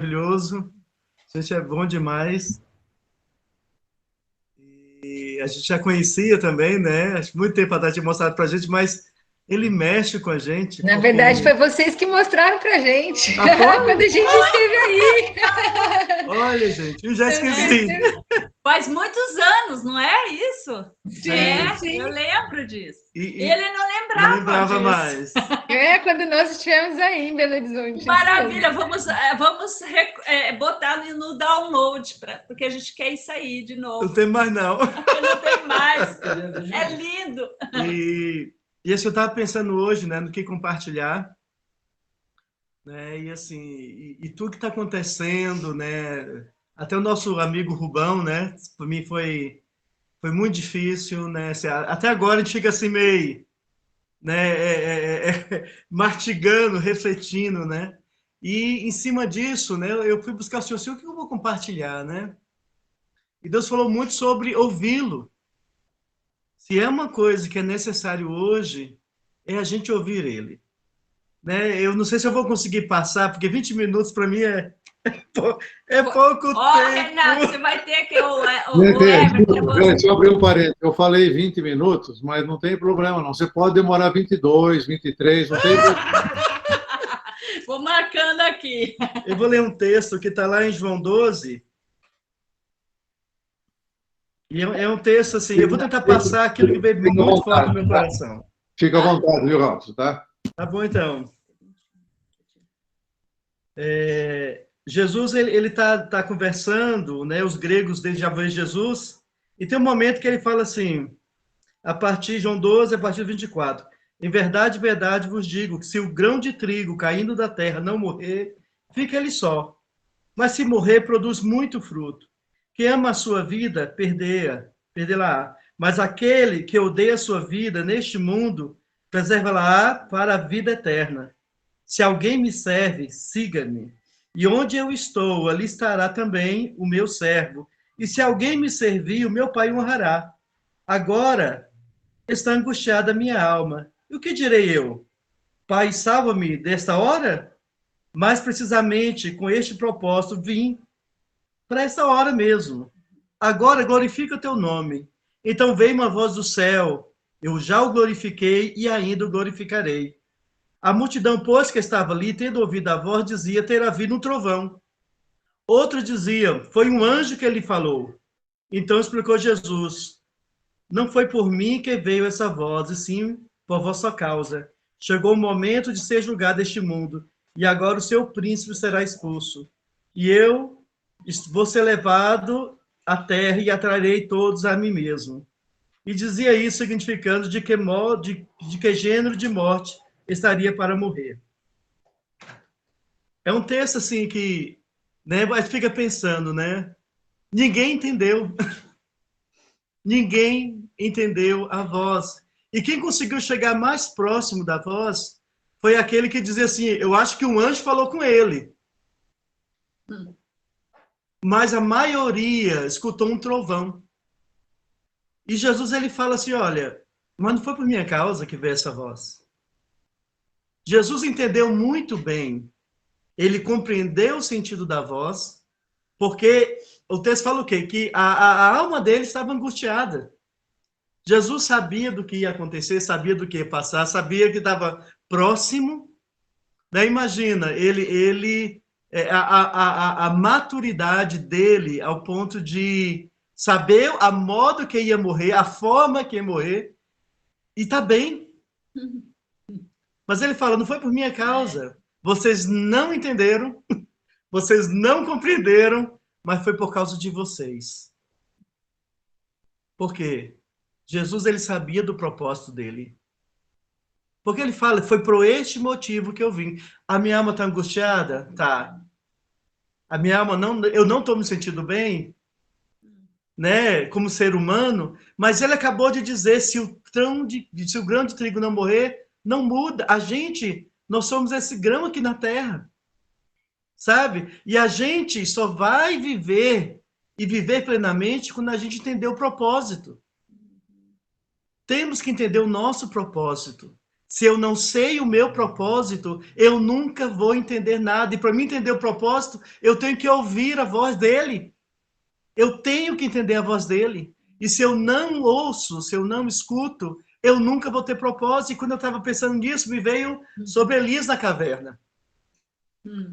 maravilhoso. A gente é bom demais. E a gente já conhecia também, né? Acho que muito tempo atrás tinha mostrado pra gente, mas ele mexe com a gente, Na verdade, porque... foi vocês que mostraram pra gente Ah, quando foi? a gente esteve aí. Olha, gente, eu já esqueci. É, Faz muitos anos, não é isso? sim, Eu sim. lembro disso. E Ele não não lembrava lembrava disso. mais. É quando nós estivemos aí em Belo Horizonte. Maravilha, vamos botar no download, porque a gente quer isso aí de Não novo. tem mais, não. Não tem mais. É lindo. E isso eu estava pensando hoje, né, no que compartilhar, né, e assim, e tudo que está acontecendo, né, até o nosso amigo Rubão, né, para mim foi muito difícil, né, assim, até agora a gente fica assim meio, né, mastigando, refletindo, né, e em cima disso, né, eu fui buscar o Senhor, assim, o que eu vou compartilhar, né, e Deus falou muito sobre ouvi-lo. Se é uma coisa que é necessário hoje, é a gente ouvir ele. Né? Eu não sei se eu vou conseguir passar, porque 20 minutos para mim é pouco tempo. Renato, você vai ter que o Desculpa, Everton. deixa eu abrir um parênteses. Eu falei 20 minutos, mas não tem problema, não. Você pode demorar 22, 23, não tem problema. Vou marcando aqui. Eu vou ler um texto que está lá em João 12. E é um texto assim, eu vou tentar passar aquilo que veio Fica à muito forte no vontade, meu tá? coração. Fica à vontade, viu, Robson, tá? Tá bom, então. Jesus, ele tá conversando, né? Os gregos desde já veem Jesus, e tem um momento que ele fala assim, a partir de João 12, a partir do 24. Em verdade vos digo que se o grão de trigo caindo da terra não morrer, fica ele só. Mas se morrer, produz muito fruto. Quem ama a sua vida, perdê-la-á. Mas aquele que odeia a sua vida neste mundo, preserva-la-á para a vida eterna. Se alguém me serve, siga-me. E onde eu estou, ali estará também o meu servo. E se alguém me servir, o meu Pai honrará. Agora está angustiada a minha alma. E o que direi eu? Pai, salva-me desta hora? Mais precisamente com este propósito vim para essa hora mesmo. Agora glorifica o teu nome. Então veio uma voz do céu. Eu já o glorifiquei e ainda o glorificarei. A multidão, pois, que estava ali, tendo ouvido a voz, dizia ter havido um trovão. Outros diziam, foi um anjo que lhe falou. Então explicou Jesus, não foi por mim que veio essa voz, e sim por vossa causa. Chegou o momento de ser julgado este mundo, e agora o seu príncipe será expulso. E eu vou ser levado à terra e atrairei todos a mim mesmo. E dizia isso significando de que gênero de morte estaria para morrer. É um texto assim que, né, a gente fica pensando, né? Ninguém entendeu. Ninguém entendeu a voz. E quem conseguiu chegar mais próximo da voz foi aquele que dizia assim: eu acho que um anjo falou com ele. Mas a maioria escutou um trovão. E Jesus ele fala assim: olha, mas não foi por minha causa que veio essa voz. Jesus entendeu muito bem. Ele compreendeu o sentido da voz, porque o texto fala o quê? Que a alma dele estava angustiada. Jesus sabia do que ia acontecer, sabia do que ia passar, sabia que estava próximo. Né? Imagina, a maturidade dele ao ponto de saber a modo que ia morrer, a forma que ia morrer, e está bem. Mas ele fala, não foi por minha causa. Vocês não entenderam, vocês não compreenderam, mas foi por causa de vocês. Por quê? Jesus ele sabia do propósito dele. Porque ele fala, foi por este motivo que eu vim. A minha alma está angustiada? Tá. A minha alma não, eu não estou me sentindo bem, né, como ser humano, mas ele acabou de dizer, se o grão de trigo não morrer, não muda. A gente, nós somos esse grão aqui na terra, sabe? E a gente só vai viver e viver plenamente quando a gente entender o propósito. Temos que entender o nosso propósito. Se eu não sei o meu propósito, eu nunca vou entender nada. E para mim entender o propósito, eu tenho que ouvir a voz dele. Eu tenho que entender a voz dele. E se eu não ouço, se eu não escuto, eu nunca vou ter propósito. E quando eu estava pensando nisso, me veio sobre Elias na caverna.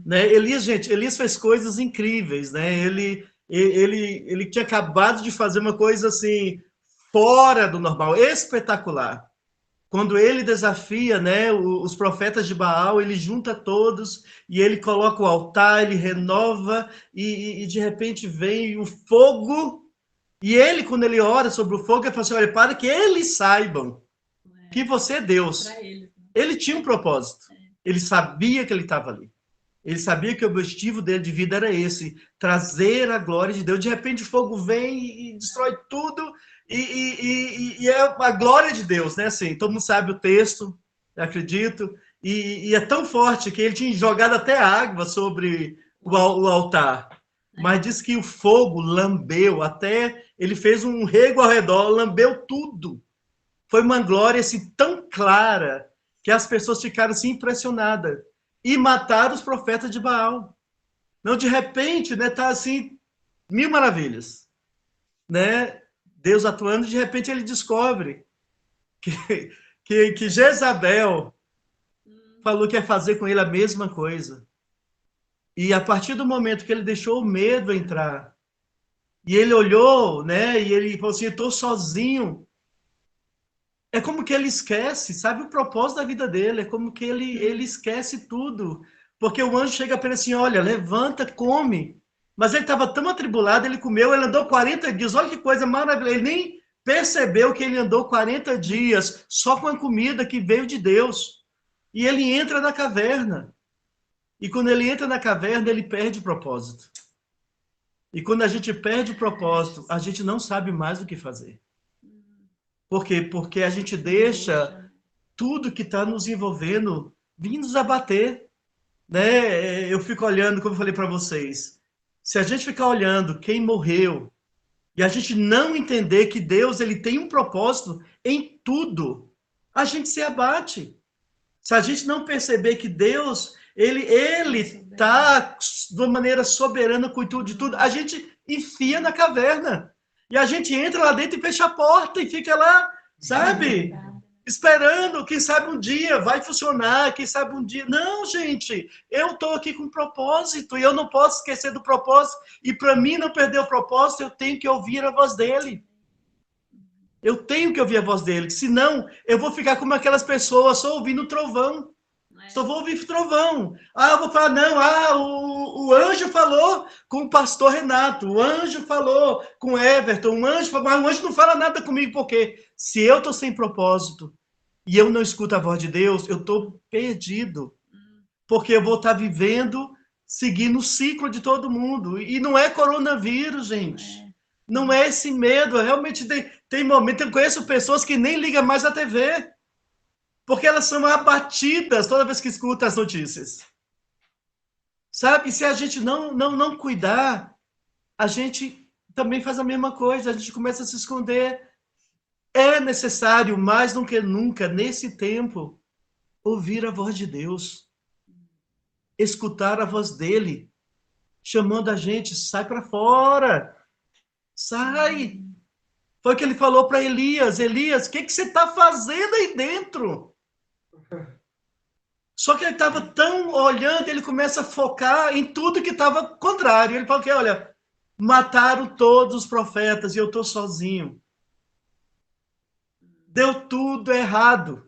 Né? Elias, gente, Elias fez coisas incríveis, né? Ele tinha acabado de fazer uma coisa assim, fora do normal, espetacular. Quando ele desafia, né, os profetas de Baal, ele junta todos e ele coloca o altar, ele renova e de repente vem o fogo. E ele, quando ele ora sobre o fogo, ele fala assim, olha, para que eles saibam que você é Deus. Ele tinha um propósito. Ele sabia que ele estava ali. Ele sabia que o objetivo dele de vida era esse, trazer a glória de Deus. De repente o fogo vem e destrói tudo, e é a glória de Deus, né? Assim, todo mundo sabe o texto, acredito, e é tão forte que ele tinha jogado até água sobre o altar. Mas diz que o fogo lambeu, até ele fez um rego ao redor, lambeu tudo. Foi uma glória assim, tão clara que as pessoas ficaram assim, impressionadas. E mataram os profetas de Baal. Não, de repente, né, tá assim, mil maravilhas. Né? Deus atuando, de repente ele descobre que Jezabel falou que ia fazer com ele a mesma coisa. E a partir do momento que ele deixou o medo entrar, e ele olhou, né, e ele falou assim, eu estou sozinho. É como que ele esquece, sabe o propósito da vida dele, é como que ele esquece tudo. Porque o anjo chega para ele assim, olha, levanta, come. Mas ele estava tão atribulado, ele comeu, ele andou 40 dias, olha que coisa maravilhosa, ele nem percebeu que ele andou 40 dias só com a comida que veio de Deus. E ele entra na caverna. E quando ele entra na caverna, ele perde o propósito. E quando a gente perde o propósito, a gente não sabe mais o que fazer. Por quê? Porque a gente deixa tudo que está nos envolvendo vir nos abater. Né? Eu fico olhando, como eu falei para vocês, se a gente ficar olhando quem morreu e a gente não entender que Deus ele tem um propósito em tudo, a gente se abate. Se a gente não perceber que Deus ele está de uma maneira soberana com tudo de tudo, a gente enfia na caverna. E a gente entra lá dentro e fecha a porta e fica lá, sabe? Esperando, quem sabe um dia vai funcionar, quem sabe um dia... Não, gente, eu estou aqui com um propósito e eu não posso esquecer do propósito. E para mim não perder o propósito, eu tenho que ouvir a voz dele. Eu tenho que ouvir a voz dele, senão eu vou ficar como aquelas pessoas só ouvindo trovão. Só vou ouvir trovão. Eu vou falar, não, o anjo falou com o pastor Renato, o anjo falou com o Everton, mas o anjo não fala nada comigo, porque se eu estou sem propósito e eu não escuto a voz de Deus, eu estou perdido. Porque eu vou estar vivendo, seguindo o ciclo de todo mundo. E não é coronavírus, gente. Não é esse medo. Realmente tem momentos, eu conheço pessoas que nem ligam mais a TV. Porque elas são abatidas toda vez que escutam as notícias. Sabe? Se a gente não cuidar, a gente também faz a mesma coisa, a gente começa a se esconder. É necessário, mais do que nunca, nesse tempo, ouvir a voz de Deus. Escutar a voz dele, chamando a gente, sai para fora. Sai. Foi o que ele falou para Elias. Elias, o que você está fazendo aí dentro? Só que ele estava tão olhando, ele começa a focar em tudo que estava contrário. Ele falou que, olha, mataram todos os profetas e eu estou sozinho. Deu tudo errado.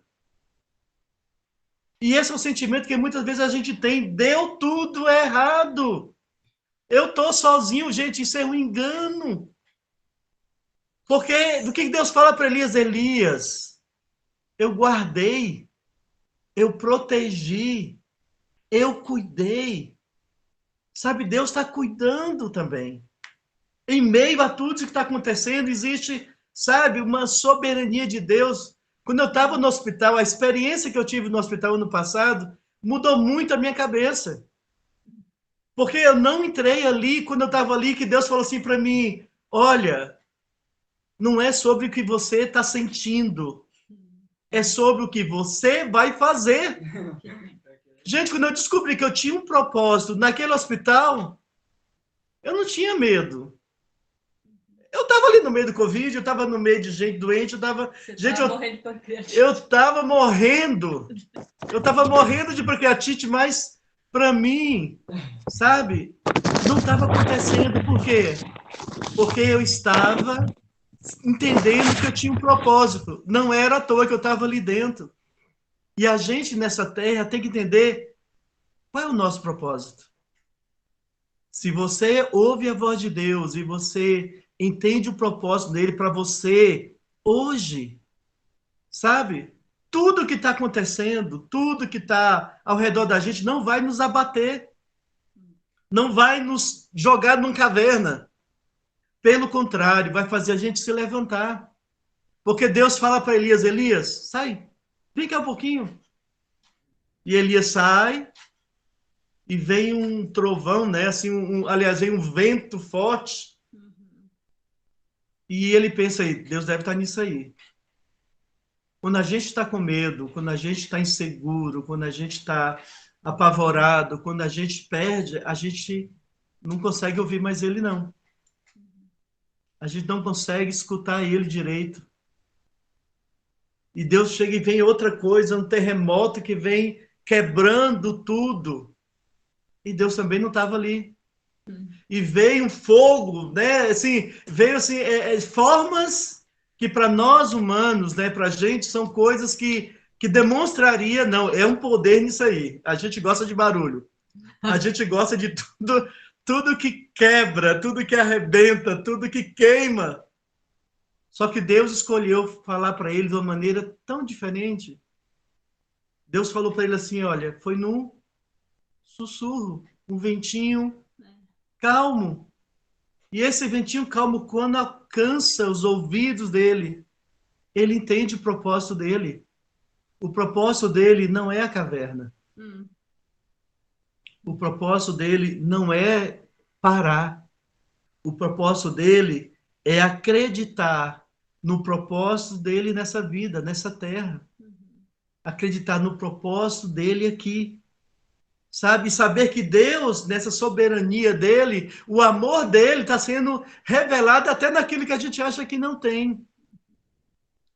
E esse é o sentimento que muitas vezes a gente tem. Deu tudo errado. Eu estou sozinho, gente, isso é um engano. Porque do que Deus fala para Elias? Elias, eu guardei, eu protegi, eu cuidei. Sabe, Deus está cuidando também. Em meio a tudo que está acontecendo, existe, sabe, uma soberania de Deus. Quando eu estava no hospital, a experiência que eu tive no hospital ano passado mudou muito a minha cabeça. Porque eu não entrei ali, quando eu estava ali, que Deus falou assim para mim, olha, não é sobre o que você está sentindo, é sobre o que você vai fazer. Gente, quando eu descobri que eu tinha um propósito naquele hospital, eu não tinha medo. Eu estava ali no meio do Covid, eu estava no meio de gente doente, Você morrendo de pancreatite. eu estava morrendo. Eu estava morrendo de pancreatite, mas para mim, sabe, não estava acontecendo. Por quê? Porque eu estava entendendo que eu tinha um propósito. Não era à toa que eu estava ali dentro. E a gente nessa terra tem que entender qual é o nosso propósito. Se você ouve a voz de Deus e você entende o propósito dele para você hoje, sabe? Tudo que está acontecendo, tudo que está ao redor da gente não vai nos abater, não vai nos jogar numa caverna. Pelo contrário, vai fazer a gente se levantar. Porque Deus fala para Elias, Elias, sai, vem cá um pouquinho. E Elias sai, e vem um trovão, né? Assim, aliás, vem um vento forte. E ele pensa aí, Deus deve estar nisso aí. Quando a gente está com medo, quando a gente está inseguro, quando a gente está apavorado, quando a gente perde, a gente não consegue ouvir mais ele, não. A gente não consegue escutar ele direito. E Deus chega e vem outra coisa, um terremoto que vem quebrando tudo. E Deus também não estava ali. E veio um fogo, né? Assim, veio assim, formas que para nós humanos, né, para a gente, são coisas que demonstraria, não, é um poder nisso aí. A gente gosta de barulho. A gente gosta de tudo que quebra, tudo que arrebenta, tudo que queima. Só que Deus escolheu falar para ele de uma maneira tão diferente. Deus falou para ele assim, olha, foi num sussurro, um ventinho calmo. E esse ventinho calmo, quando alcança os ouvidos dele, ele entende o propósito dele. O propósito dele não é a caverna. O propósito dele não é parar. O propósito dele é acreditar no propósito dele nessa vida, nessa terra. Acreditar no propósito dele aqui. Sabe? Saber que Deus, nessa soberania dele, o amor dele está sendo revelado até naquilo que a gente acha que não tem.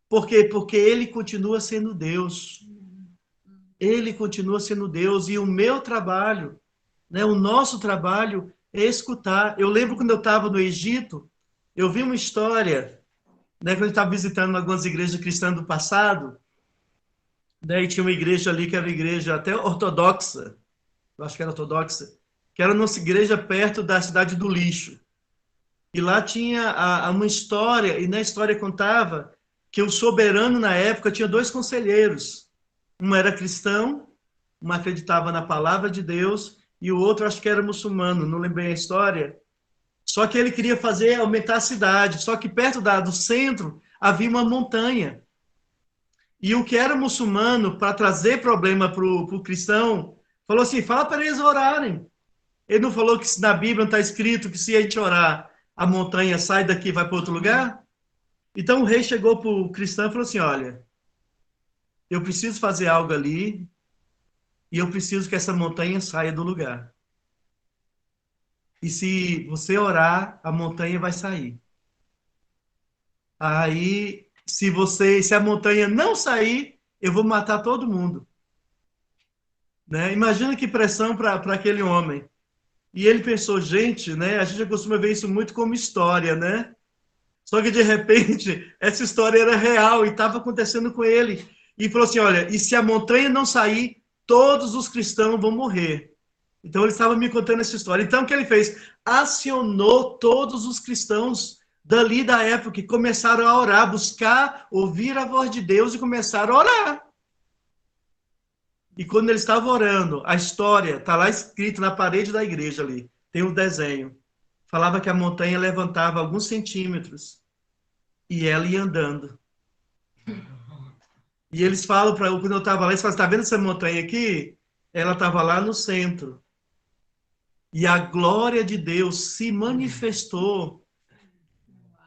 Por quê? Porque ele continua sendo Deus. Ele continua sendo Deus. E o meu trabalho, né, o nosso trabalho é escutar. Eu lembro quando eu estava no Egito, eu vi uma história, né, quando eu estava visitando algumas igrejas cristãs do passado, né, e tinha uma igreja ali que era uma igreja até ortodoxa, eu acho que era ortodoxa, que era nossa igreja perto da cidade do Lixo. E lá tinha uma história, e na história contava que o soberano, na época, tinha 2 conselheiros. Um era cristão, um acreditava na palavra de Deus, e o outro acho que era muçulmano, não lembrei a história. Só que ele queria aumentar a cidade, só que perto do centro havia uma montanha. E o que era muçulmano, para trazer problema para o cristão, falou assim, fala para eles orarem. Ele não falou que na Bíblia não está escrito que se a gente orar, a montanha sai daqui e vai para outro lugar? Então o rei chegou para o cristão e falou assim, olha, eu preciso fazer algo ali e eu preciso que essa montanha saia do lugar. E se você orar, a montanha vai sair. Aí, se a montanha não sair, eu vou matar todo mundo. Né? Imagina que pressão para aquele homem. E ele pensou, gente, né? A gente costuma ver isso muito como história, né? Só que, de repente, essa história era real e estava acontecendo com ele. E falou assim, olha, e se a montanha não sair, todos os cristãos vão morrer. Então, ele estava me contando essa história. Então, o que ele fez? Acionou todos os cristãos dali da época que começaram a orar, buscar, ouvir a voz de Deus e começaram a orar. E quando ele estava orando, a história está lá escrito na parede da igreja ali, tem um desenho. Falava que a montanha levantava alguns centímetros e ela ia andando. E eles falam para eu, quando eu estava lá, eles falam, está vendo essa montanha aqui? Ela estava lá no centro. E a glória de Deus se manifestou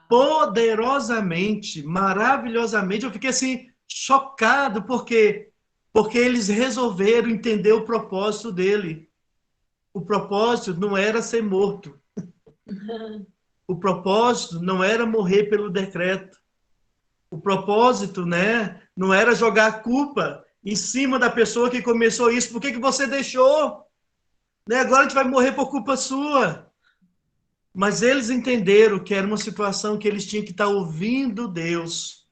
poderosamente, maravilhosamente. Eu fiquei assim, chocado, porque eles resolveram entender o propósito dele. O propósito não era ser morto. O propósito não era morrer pelo decreto. O propósito, né, não era jogar a culpa em cima da pessoa que começou isso. Por que você deixou? Né? Agora a gente vai morrer por culpa sua. Mas eles entenderam que era uma situação que eles tinham que estar ouvindo Deus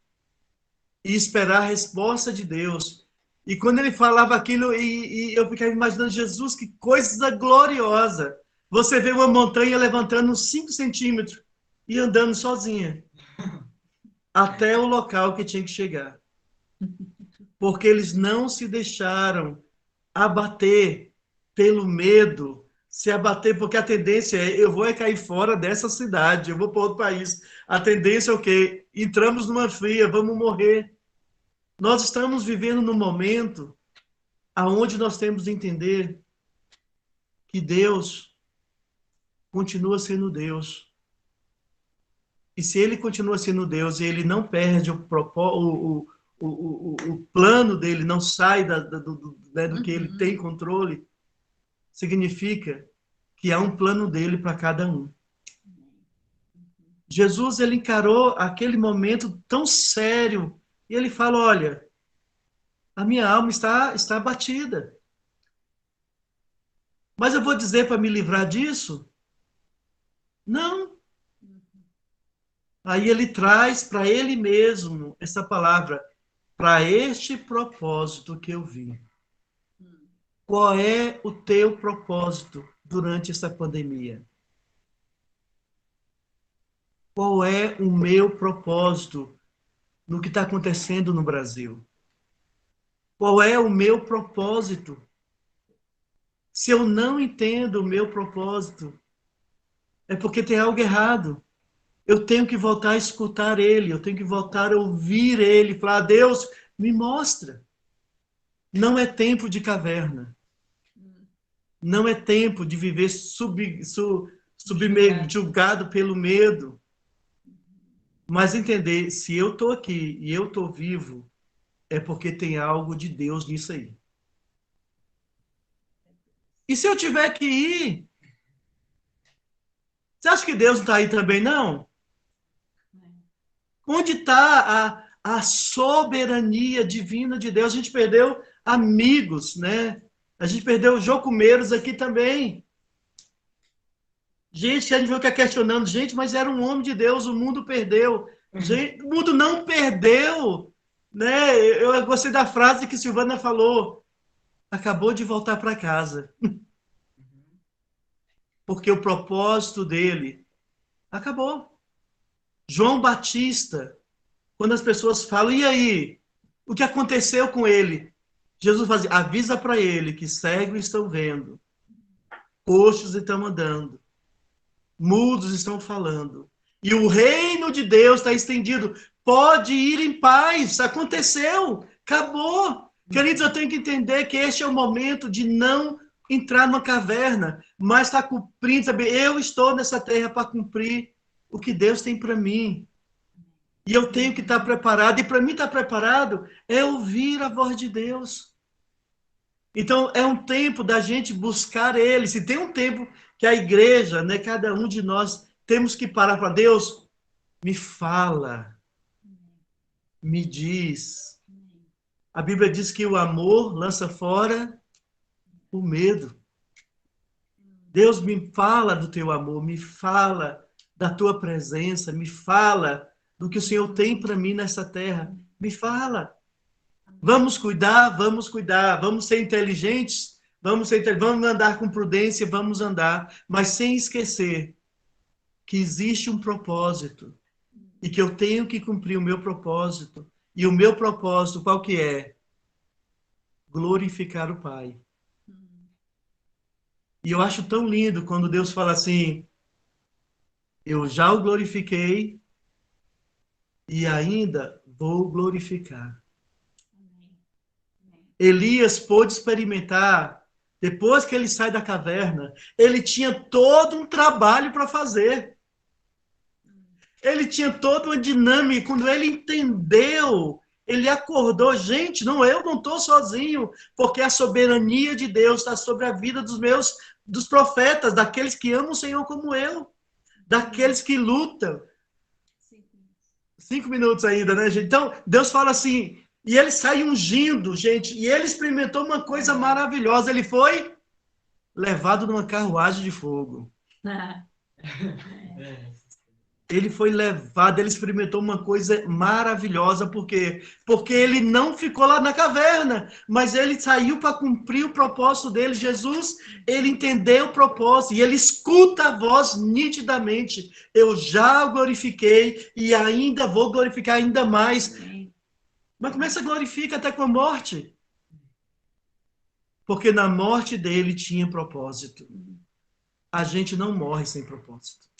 e esperar a resposta de Deus. E quando ele falava aquilo, e eu ficava imaginando, Jesus, que coisa gloriosa. Você vê uma montanha levantando uns 5 centímetros e andando sozinha até o local que tinha que chegar. Porque eles não se deixaram abater pelo medo, se abater, porque a tendência é, eu vou cair fora dessa cidade, eu vou para outro país. A tendência é o quê? Entramos numa fria, vamos morrer. Nós estamos vivendo num momento aonde nós temos de entender que Deus continua sendo Deus. E se ele continua sendo Deus e ele não perde o plano dele, não sai do que ele tem controle, significa que há um plano dele para cada um. Jesus, ele encarou aquele momento tão sério e ele fala, olha, a minha alma está abatida. Mas eu vou dizer para me livrar disso? Não. Aí ele traz para ele mesmo essa palavra, para este propósito que eu vim. Qual é o teu propósito durante essa pandemia? Qual é o meu propósito no que está acontecendo no Brasil? Qual é o meu propósito? Se eu não entendo o meu propósito, é porque tem algo errado. Eu tenho que voltar a escutar ele, eu tenho que voltar a ouvir ele, falar, Deus, me mostra. Não é tempo de caverna. Não é tempo de viver subjugado pelo medo. Mas entender, se eu estou aqui e eu estou vivo, é porque tem algo de Deus nisso aí. E se eu tiver que ir? Você acha que Deus não está aí também, não? Onde está a soberania divina de Deus? A gente perdeu amigos, né? A gente perdeu jocumeiros aqui também. Gente que a gente viu que é questionando, gente, mas era um homem de Deus, o mundo perdeu. Gente, o mundo não perdeu. Né? Eu gostei da frase que Silvana falou. Acabou de voltar para casa. Porque o propósito dele acabou. João Batista, quando as pessoas falam, e aí? O que aconteceu com ele? Jesus fazia, avisa para ele que cegos estão vendo, coxos estão andando, mudos estão falando, e o reino de Deus está estendido. Pode ir em paz, aconteceu, acabou. Queridos, eu tenho que entender que este é o momento de não entrar numa caverna, mas está cumprindo, sabe? Eu estou nessa terra para cumprir o que Deus tem para mim. E eu tenho que estar preparado. E para mim estar preparado é ouvir a voz de Deus. Então, é um tempo da gente buscar Ele. Se tem um tempo que a igreja, né, cada um de nós, temos que parar para Deus, me fala, me diz. A Bíblia diz que o amor lança fora o medo. Deus, me fala do teu amor, me fala da tua presença, me fala do que o Senhor tem para mim nessa terra. Me fala. Vamos cuidar, vamos ser inteligentes, vamos andar com prudência, vamos andar, mas sem esquecer que existe um propósito e que eu tenho que cumprir o meu propósito. E o meu propósito, qual que é? Glorificar o Pai. E eu acho tão lindo quando Deus fala assim, eu já o glorifiquei e ainda vou glorificar. Elias pôde experimentar, depois que ele sai da caverna, ele tinha todo um trabalho para fazer. Ele tinha toda uma dinâmica. Quando ele entendeu Ele acordou, gente, não, eu não estou sozinho, porque a soberania de Deus está sobre a vida dos profetas, daqueles que amam o Senhor como eu, daqueles que lutam. 5 minutos ainda, né, gente? Então, Deus fala assim, e ele sai ungindo, gente, e ele experimentou uma coisa maravilhosa, ele foi levado numa carruagem de fogo. Ele foi levado, ele experimentou uma coisa maravilhosa, por quê? Porque ele não ficou lá na caverna, mas ele saiu para cumprir o propósito dele. Jesus, ele entendeu o propósito, e ele escuta a voz nitidamente. Eu já o glorifiquei, e ainda vou glorificar ainda mais. Mas como é que você glorifica até com a morte? Porque na morte dele tinha propósito. A gente não morre sem propósito.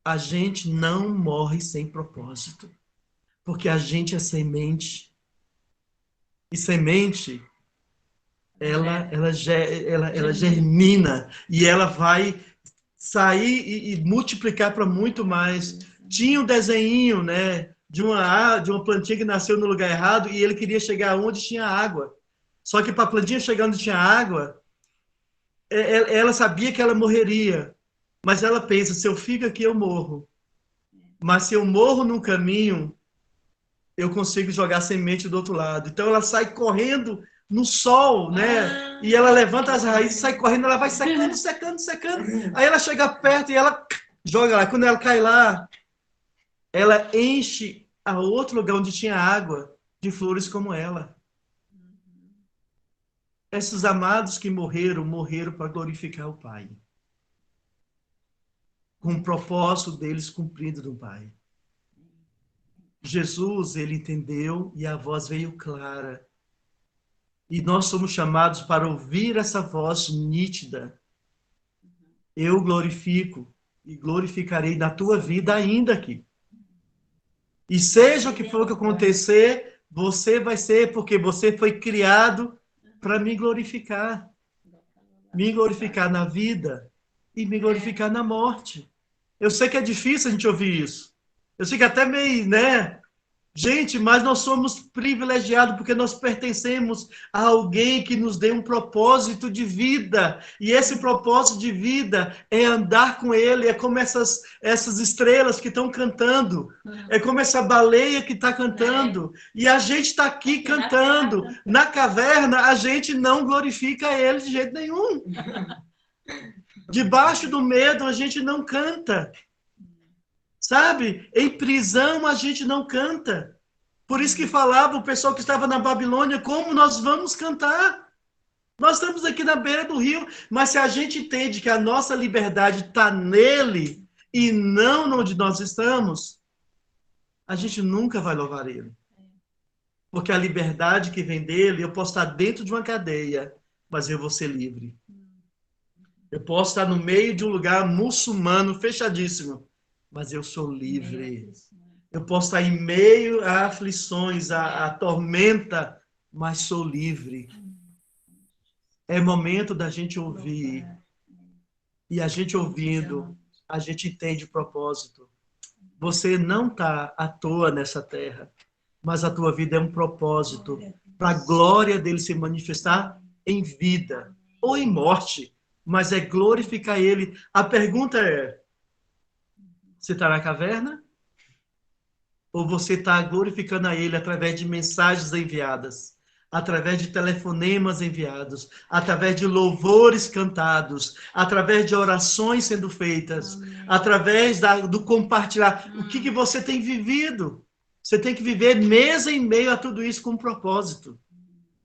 A gente não morre sem propósito. Porque a gente é semente. E semente, ela germina. E ela vai sair e multiplicar para muito mais. Tinha um desenho, né, de uma plantinha que nasceu no lugar errado e ele queria chegar onde tinha água. Só que para a plantinha chegar onde tinha água, ela sabia que ela morreria. Mas ela pensa, se eu fico aqui, eu morro. Mas se eu morro no caminho, eu consigo jogar semente do outro lado. Então ela sai correndo no sol, né? E ela levanta as raízes, sai correndo, ela vai secando, secando, secando. Aí ela chega perto e ela joga lá. Quando ela cai lá, ela enche a outro lugar onde tinha água de flores como ela. Esses amados que morreram para glorificar o Pai. Com o propósito deles cumprido do Pai. Jesus, ele entendeu e a voz veio clara. E nós somos chamados para ouvir essa voz nítida. Eu glorifico e glorificarei na tua vida ainda aqui. E seja o que for que acontecer, você vai ser, porque você foi criado para me glorificar. Me glorificar na vida e me glorificar na morte. Eu sei que é difícil a gente ouvir isso. Eu sei que até meio, né? Gente, mas nós somos privilegiados porque nós pertencemos a alguém que nos deu um propósito de vida. E esse propósito de vida é andar com ele, é como essas estrelas que estão cantando, é como essa baleia que está cantando. E a gente está aqui cantando. Na caverna, a gente não glorifica ele de jeito nenhum. Debaixo do medo, a gente não canta. Sabe? Em prisão, a gente não canta. Por isso que falava o pessoal que estava na Babilônia, como nós vamos cantar? Nós estamos aqui na beira do rio, mas se a gente entende que a nossa liberdade está nele e não onde nós estamos, a gente nunca vai louvar ele. Porque a liberdade que vem dele, eu posso estar dentro de uma cadeia, mas eu vou ser livre. Eu posso estar no meio de um lugar muçulmano, fechadíssimo, mas eu sou livre. Eu posso estar em meio a aflições, a tormenta, mas sou livre. É momento da gente ouvir. E a gente ouvindo, a gente entende o propósito. Você não está à toa nessa terra, mas a tua vida é um propósito para a glória dele se manifestar em vida ou em morte, mas é glorificar ele. A pergunta é, você está na caverna? Ou você está glorificando a ele através de mensagens enviadas, através de telefonemas enviados, através de louvores cantados, através de orações sendo feitas, através do compartilhar. O que você tem vivido? Você tem que viver mês em meio a tudo isso com propósito.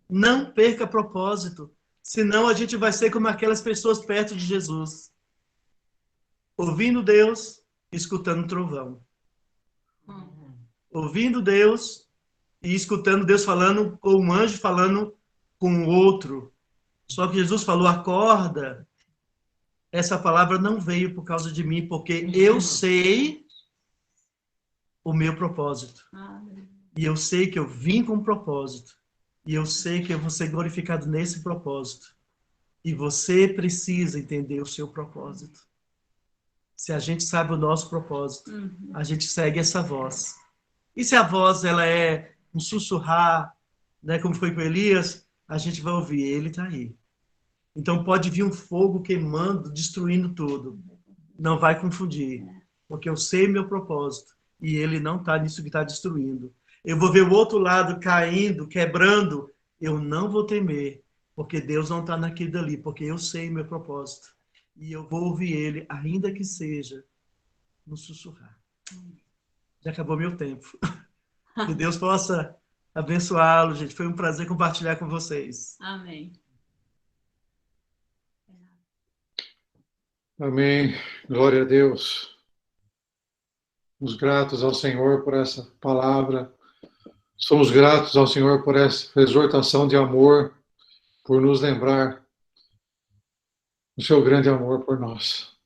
Não perca propósito, senão a gente vai ser como aquelas pessoas perto de Jesus, ouvindo Deus, escutando trovão. Ouvindo Deus e escutando Deus falando, ou um anjo falando com o outro. Só que Jesus falou, acorda. Essa palavra não veio por causa de mim, porque eu sei o meu propósito. E eu sei que eu vim com um propósito. E eu sei que eu vou ser glorificado nesse propósito. E você precisa entender o seu propósito. Se a gente sabe o nosso propósito, a gente segue essa voz. E se a voz ela é um sussurrar, né, como foi com Elias, a gente vai ouvir, ele está aí. Então pode vir um fogo queimando, destruindo tudo. Não vai confundir, porque eu sei meu propósito e ele não está nisso que está destruindo. Eu vou ver o outro lado caindo, quebrando, eu não vou temer, porque Deus não está naquilo dali, porque eu sei meu propósito. E eu vou ouvir ele, ainda que seja no sussurrar. Já acabou meu tempo. Que Deus possa abençoá-lo, gente. Foi um prazer compartilhar com vocês. Amém. Amém. Glória a Deus. Somos gratos ao Senhor por essa palavra. Somos gratos ao Senhor por essa exortação de amor, por nos lembrar do seu grande amor por nós.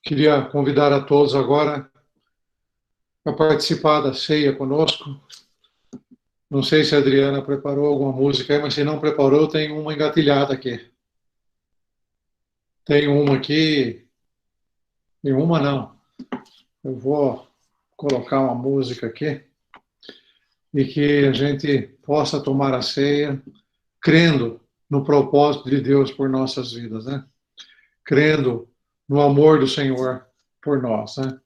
Queria convidar a todos agora a participar da ceia conosco. Não sei se a Adriana preparou alguma música aí, mas se não preparou, tem uma engatilhada aqui. Tem uma aqui. Tem uma não. Eu vou colocar uma música aqui e que a gente possa tomar a ceia crendo no propósito de Deus por nossas vidas, né? Crendo no amor do Senhor por nós, né?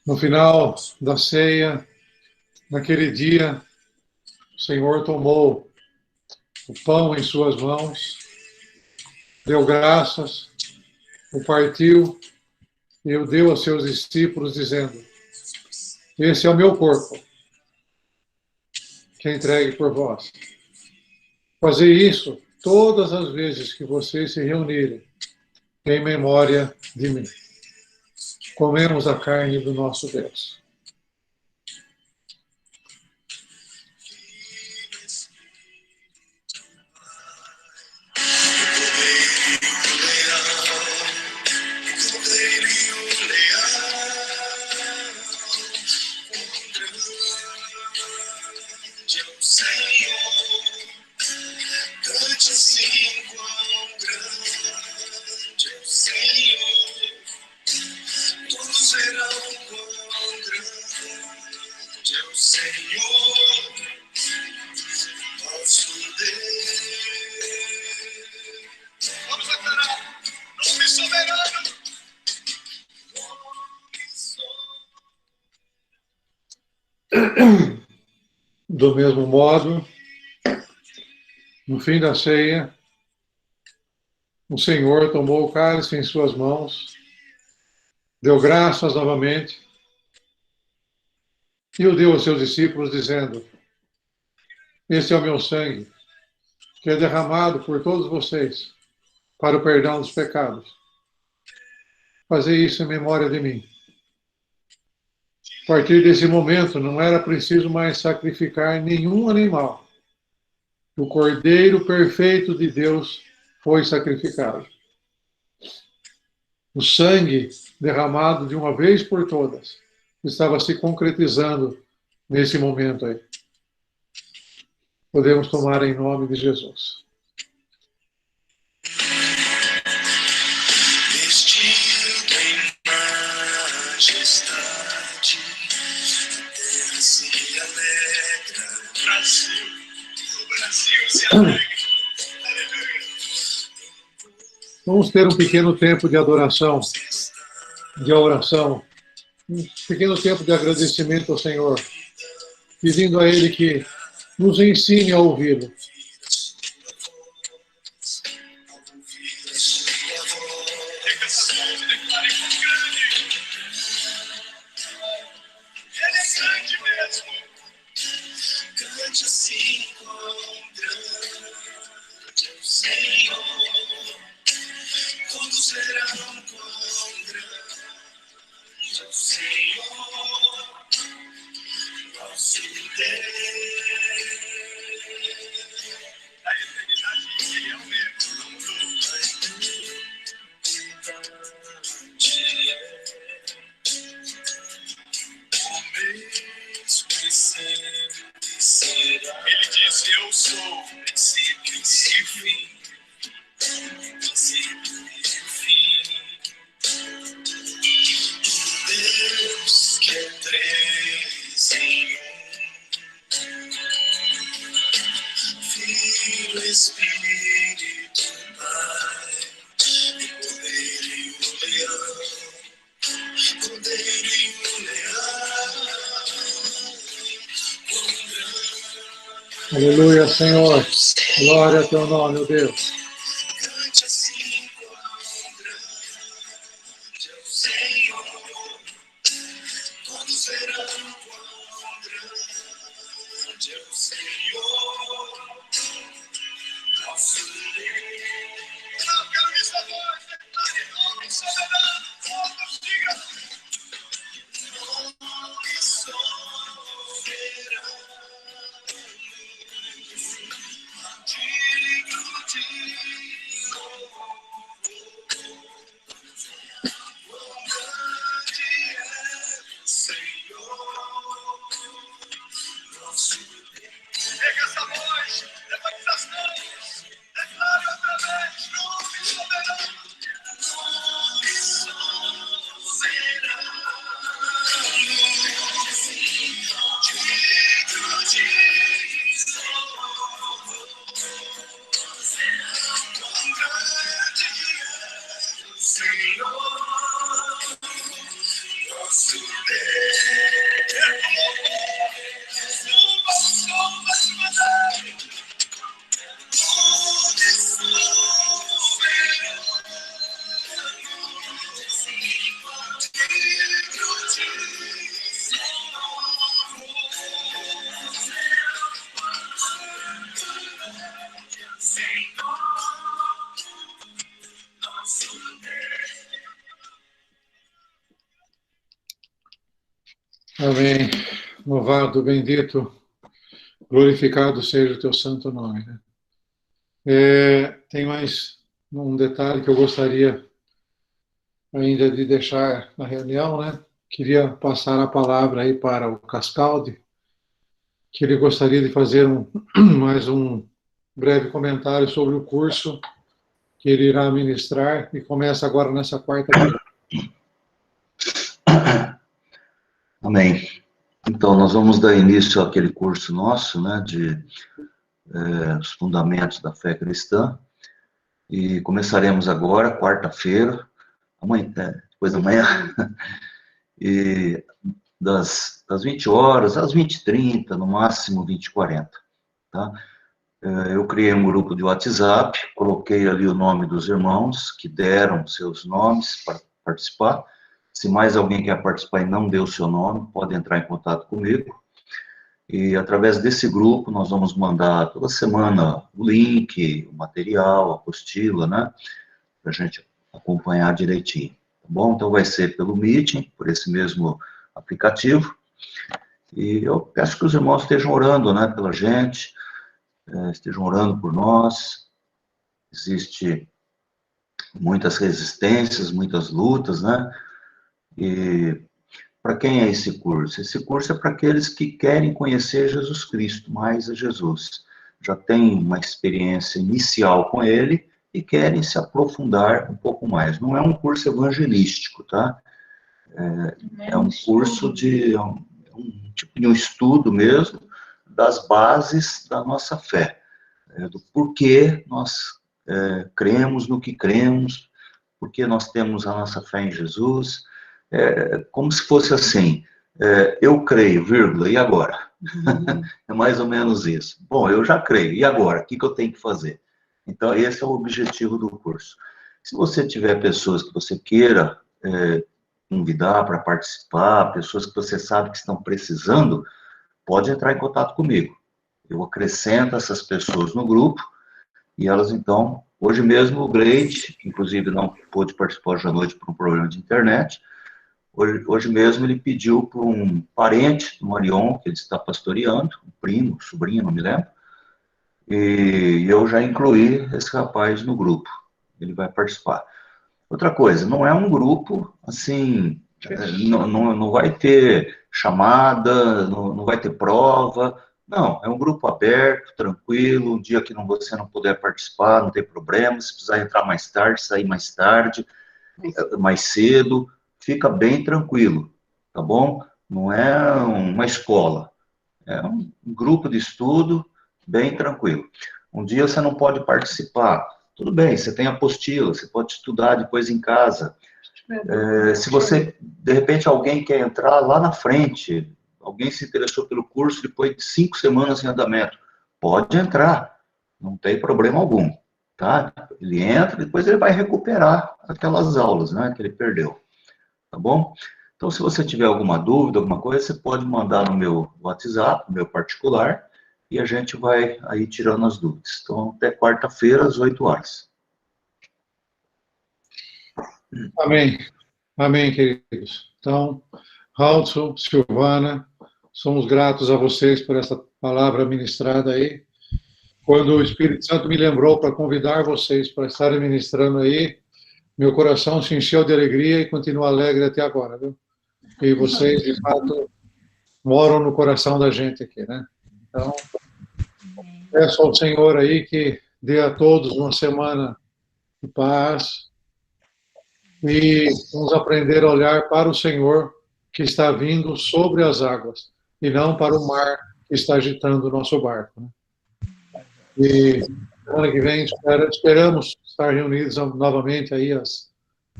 No final da ceia, naquele dia, o Senhor tomou o pão em suas mãos, deu graças, o partiu e o deu aos seus discípulos, dizendo: esse é o meu corpo, que é entregue por vós. Fazer isso todas as vezes que vocês se reunirem, em memória de mim. Comemos a carne do nosso Deus. Do mesmo modo, no fim da ceia, o Senhor tomou o cálice em suas mãos, deu graças novamente e o deu aos seus discípulos, dizendo: esse é o meu sangue, que é derramado por todos vocês para o perdão dos pecados. Fazer isso em memória de mim. A partir desse momento, não era preciso mais sacrificar nenhum animal. O Cordeiro perfeito de Deus foi sacrificado. O sangue derramado de uma vez por todas estava se concretizando nesse momento aí. Podemos tomar em nome de Jesus. Vestido em majestade, a terra se alegra. Brasil, o Brasil se alegra. Vamos ter um pequeno tempo de adoração, de oração, um pequeno tempo de agradecimento ao Senhor, pedindo a Ele que nos ensine a ouvi-lo. Cante assim quão grande é o Senhor. Todos verão quão grande é o Senhor, nosso Deus. A eternidade Ele é o mesmo. A eternidade Aleluia, Senhor. Glória ao teu nome, meu Deus. Cante assim quão grande é o Senhor. Todos verão quão grande é o Senhor. Nosso Deus. Não quero essa voz, declare nome soberano. Todos digam. Nome soberano. Digno de louvor. Quão grande é o Senhor. Nosso Deus. Pega essa voz, levante as mãos, declare outra vez, nome soberano. Nome soberano. Digno de louvor. Quão grande é o Senhor, nosso Deus. Suba o som da sua nave. Nome soberano. Digno de Senhor, nosso Deus. Amém. Louvado, bendito, glorificado seja o teu santo nome. Né? Tem mais um detalhe que eu gostaria ainda de deixar na reunião, né? Queria passar a palavra aí para o Cascaldi, que ele gostaria de fazer mais um breve comentário sobre o curso que ele irá ministrar e começa agora nessa quarta-feira. Amém. Então, nós vamos dar início àquele curso nosso, né, de os fundamentos da fé cristã, e começaremos agora, quarta-feira, amanhã, depois da manhã, e das 20 horas às 20h30, no máximo 20h40, tá? Eu criei um grupo de WhatsApp, coloquei ali o nome dos irmãos que deram seus nomes para participar. Se mais alguém quer participar e não deu o seu nome, pode entrar em contato comigo. E através desse grupo nós vamos mandar toda semana o link, o material, a apostila, né? Para a gente acompanhar direitinho, tá bom? Então vai ser pelo Meeting, por esse mesmo aplicativo. E eu peço que os irmãos estejam orando, né, pela gente, estejam orando por nós. Existe muitas resistências, muitas lutas, né? E para quem é esse curso? Esse curso é para aqueles que querem conhecer Jesus Cristo, mais a Jesus. Já tem uma experiência inicial com ele e querem se aprofundar um pouco mais. Não é um curso evangelístico, tá? É um curso de um tipo de um estudo mesmo das bases da nossa fé, do porquê nós cremos no que cremos, porque nós temos a nossa fé em Jesus, como se fosse assim, eu creio, vírgula, e agora? É mais ou menos isso. Bom, eu já creio, e agora? O que eu tenho que fazer? Então, esse é o objetivo do curso. Se você tiver pessoas que você queira convidar para participar, pessoas que você sabe que estão precisando, pode entrar em contato comigo. Eu acrescento essas pessoas no grupo, e elas, então, hoje mesmo o Gleide, inclusive não pôde participar hoje à noite por um problema de internet, hoje mesmo ele pediu para um parente do Marion, que ele está pastoreando, um primo, sobrinho, não me lembro, e eu já incluí esse rapaz no grupo, ele vai participar. Outra coisa, não é um grupo, assim, não vai ter chamada, não vai ter prova, não, é um grupo aberto, tranquilo, um dia que você não puder participar, não tem problema, se precisar entrar mais tarde, sair mais tarde, mais cedo, fica bem tranquilo, tá bom? Não é uma escola, é um grupo de estudo bem tranquilo. Um dia você não pode participar, tudo bem, você tem apostila, você pode estudar depois em casa. Se você, de repente, alguém quer entrar lá na frente, alguém se interessou pelo curso depois de 5 semanas em andamento, pode entrar, não tem problema algum, tá? Ele entra, depois ele vai recuperar aquelas aulas, né, que ele perdeu, tá bom? Então, se você tiver alguma dúvida, alguma coisa, você pode mandar no meu WhatsApp, no meu particular, e a gente vai aí tirando as dúvidas. Então, até quarta-feira, às 8 horas. Amém. Amém, queridos. Então, Haldson, Silvana, somos gratos a vocês por essa palavra ministrada aí. Quando o Espírito Santo me lembrou para convidar vocês para estarem ministrando aí, meu coração se encheu de alegria e continua alegre até agora, viu? E vocês, de fato, moram no coração da gente aqui, né? Então, peço ao Senhor aí que dê a todos uma semana de paz e vamos aprender a olhar para o Senhor que está vindo sobre as águas e não para o mar que está agitando o nosso barco, né? E semana que vem esperamos estar reunidos novamente aí às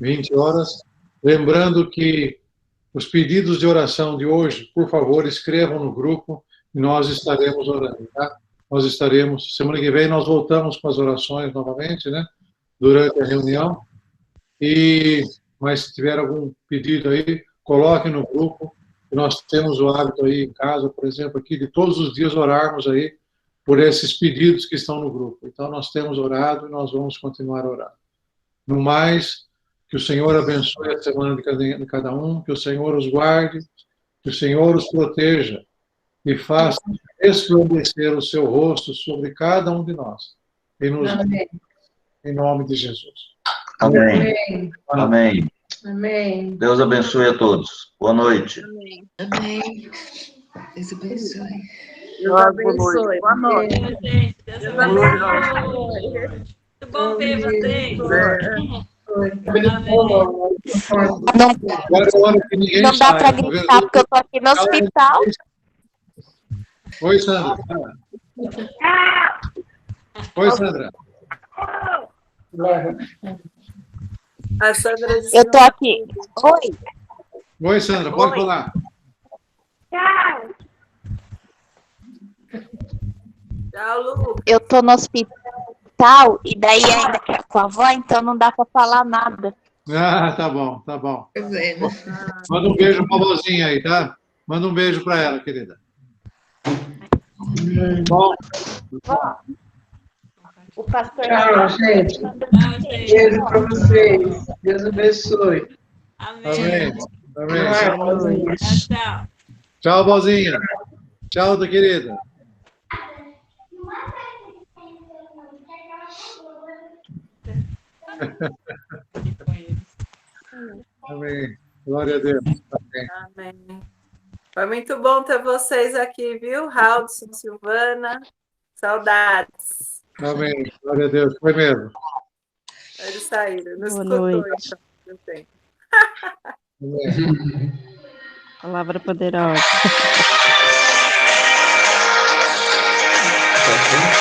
20 horas. Lembrando que os pedidos de oração de hoje, por favor, escrevam no grupo e nós estaremos orando, tá? Nós estaremos, semana que vem nós voltamos com as orações novamente, né? Durante a reunião. Mas se tiver algum pedido aí, coloque no grupo. Nós temos o hábito aí em casa, por exemplo, aqui, de todos os dias orarmos aí por esses pedidos que estão no grupo. Então, nós temos orado e nós vamos continuar orando. No mais, que o Senhor abençoe a semana de cada um, que o Senhor os guarde, que o Senhor os proteja e faça resplandecer o seu rosto sobre cada um de nós. Amém. Em nome de Jesus. Amém. Amém. Amém. Deus abençoe a todos. Boa noite. Amém. Deus abençoe. Deus abençoe. Boa noite. Gente, Deus abençoe. Muito bom ver vocês. Agora é a hora que ninguém Não dá sai, para tá vendo? gritar, porque eu tô aqui no hospital. Oi, Sandra. Oi, Sandra. A Sandra disse Eu tô aqui. Oi, Oi, Sandra, pode Oi. falar. tchau, Lu. eu tô no hospital e daí ainda com a avó, então não dá para falar nada. Ah, tá bom, tá bom. Pois é, né? Manda um beijo pra vozinha aí, tá? Manda um beijo pra ela, querida. Bom, O pastor. Tchau, gente. Tchau, gente. Beijo para vocês. Deus abençoe. Amém. amém. Tchau, tchau. Tchau, vozinha. Tchau, tua querida. Amém. Glória a Deus. Amém. Amém. Foi muito bom ter vocês aqui, viu? Haldson, Silvana. Saudades. Amém. Glória a Deus. Foi mesmo. Eles saíram. Não Boa escutou, noite. então. Não tem. Amém. Palavra poderosa. Tá bom?